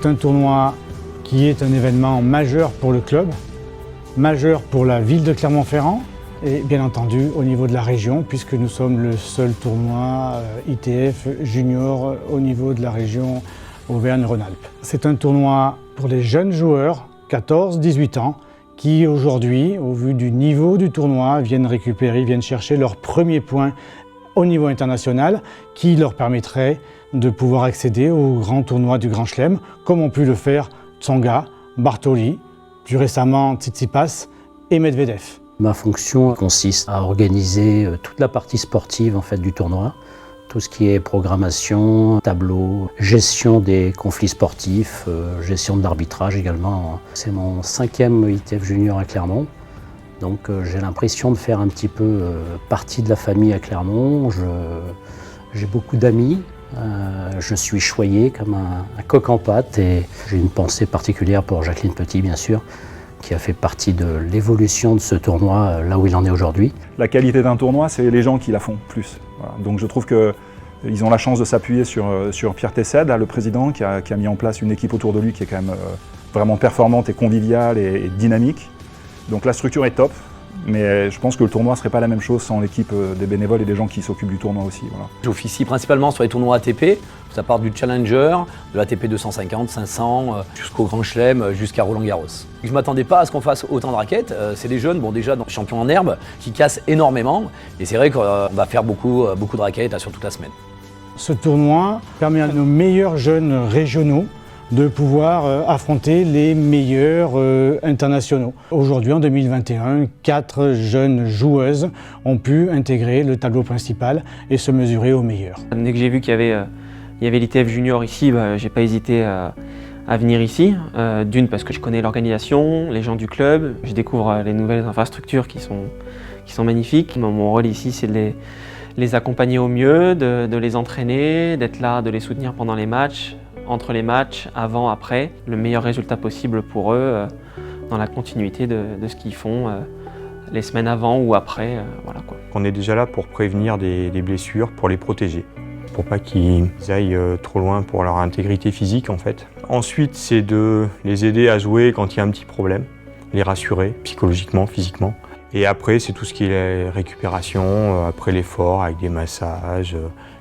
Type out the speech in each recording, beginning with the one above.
C'est un tournoi qui est un événement majeur pour le club, majeur pour la ville de Clermont-Ferrand et bien entendu au niveau de la région puisque nous sommes le seul tournoi ITF junior au niveau de la région Auvergne-Rhône-Alpes. C'est un tournoi pour les jeunes joueurs, 14-18 ans, qui aujourd'hui, au vu du niveau du tournoi, viennent chercher leur premier point au niveau international qui leur permettrait de pouvoir accéder au grand tournoi du Grand Chelem, comme ont pu le faire Tsonga, Bartoli, plus récemment Tsitsipas et Medvedev. Ma fonction consiste à organiser toute la partie sportive en fait, du tournoi, tout ce qui est programmation, tableau, gestion des conflits sportifs, gestion de l'arbitrage également. C'est mon 5e ITF Junior à Clermont, donc j'ai l'impression de faire un petit peu partie de la famille à Clermont. J'ai beaucoup d'amis, je suis choyé comme un coq en pâte et j'ai une pensée particulière pour Jacqueline Petit bien sûr, qui a fait partie de l'évolution de ce tournoi là où il en est aujourd'hui. La qualité d'un tournoi, c'est les gens qui la font plus. Voilà. Donc je trouve qu'ils ont la chance de s'appuyer sur Pierre Tessed, là, le président, qui a mis en place une équipe autour de lui qui est quand même vraiment performante et conviviale et dynamique. Donc la structure est top, mais je pense que le tournoi ne serait pas la même chose sans l'équipe des bénévoles et des gens qui s'occupent du tournoi aussi. Voilà. J'officie principalement sur les tournois ATP, ça part du Challenger, de l'ATP 250, 500, jusqu'au Grand Chelem, jusqu'à Roland-Garros. Je ne m'attendais pas à ce qu'on fasse autant de raquettes. C'est des jeunes, bon déjà champions en herbe, qui cassent énormément. Et c'est vrai qu'on va faire beaucoup de raquettes là, sur toute la semaine. Ce tournoi permet à nos meilleurs jeunes régionaux de pouvoir affronter les meilleurs internationaux. Aujourd'hui, en 2021, 4 jeunes joueuses ont pu intégrer le tableau principal et se mesurer aux meilleurs. Dès que j'ai vu qu'il y avait l'ITF Junior ici, j'ai pas hésité à venir ici. D'une parce que je connais l'organisation, les gens du club, je découvre les nouvelles infrastructures qui sont magnifiques. Mon rôle ici, c'est de les accompagner au mieux, de les entraîner, d'être là, de les soutenir pendant les matchs, entre les matchs, avant, après, le meilleur résultat possible pour eux dans la continuité de ce qu'ils font les semaines avant ou après. Voilà, quoi. On est déjà là pour prévenir des blessures, pour les protéger, pour pas qu'ils aillent trop loin pour leur intégrité physique en fait. Ensuite, c'est de les aider à jouer quand il y a un petit problème, les rassurer psychologiquement, physiquement. Et après, c'est tout ce qui est récupération, après l'effort, avec des massages,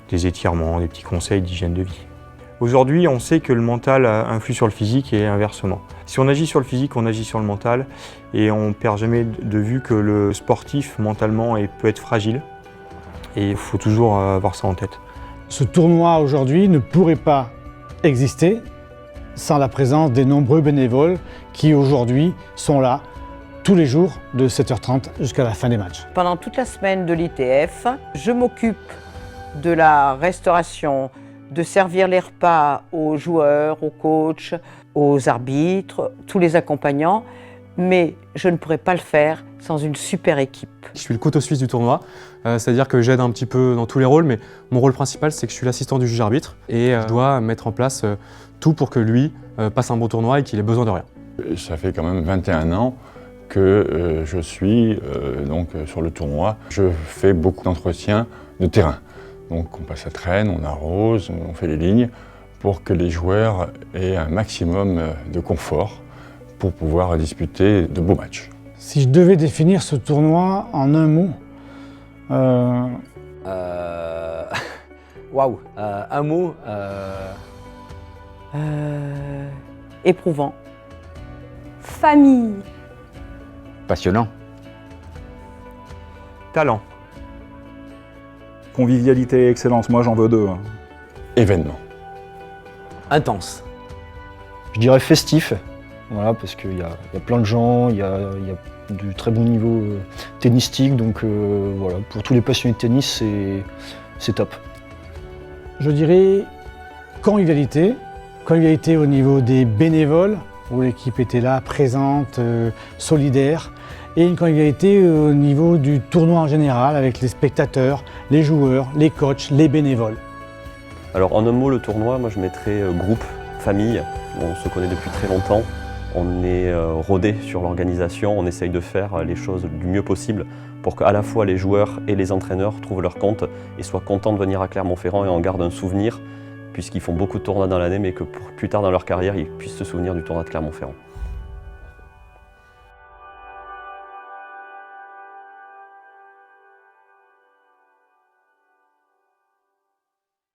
des étirements, des petits conseils d'hygiène de vie. Aujourd'hui, on sait que le mental influe sur le physique et inversement. Si on agit sur le physique, on agit sur le mental et on ne perd jamais de vue que le sportif, mentalement, peut être fragile et il faut toujours avoir ça en tête. Ce tournoi aujourd'hui ne pourrait pas exister sans la présence des nombreux bénévoles qui aujourd'hui sont là tous les jours de 7h30 jusqu'à la fin des matchs. Pendant toute la semaine de l'ITF, je m'occupe de la restauration, de servir les repas aux joueurs, aux coachs, aux arbitres, tous les accompagnants, mais je ne pourrais pas le faire sans une super équipe. Je suis le couteau suisse du tournoi, c'est-à-dire que j'aide un petit peu dans tous les rôles, mais mon rôle principal c'est que je suis l'assistant du juge arbitre et je dois mettre en place tout pour que lui passe un bon tournoi et qu'il ait besoin de rien. Ça fait quand même 21 ans que je suis donc sur le tournoi. Je fais beaucoup d'entretiens de terrain. Donc on passe à traîne, on arrose, on fait les lignes pour que les joueurs aient un maximum de confort pour pouvoir disputer de beaux matchs. Si je devais définir ce tournoi en un mot, Waouh, un mot. Éprouvant. Famille. Passionnant. Talent. Convivialité et excellence, moi j'en veux 2. Événement. Intense. Je dirais festif, voilà, parce qu'il y a plein de gens, il y a du très bon niveau tennistique, donc voilà, pour tous les passionnés de tennis, c'est top. je dirais convivialité. Convivialité au niveau des bénévoles, où l'équipe était là, présente, solidaire. Et une convivialité au niveau du tournoi en général, avec les spectateurs, les joueurs, les coachs, les bénévoles. Alors en un mot, le tournoi, moi je mettrais groupe, famille. On se connaît depuis très longtemps. On est rodé sur l'organisation, on essaye de faire les choses du mieux possible pour qu'à la fois les joueurs et les entraîneurs trouvent leur compte et soient contents de venir à Clermont-Ferrand et en gardent un souvenir puisqu'ils font beaucoup de tournois dans l'année, mais que plus tard dans leur carrière, ils puissent se souvenir du tournoi de Clermont-Ferrand.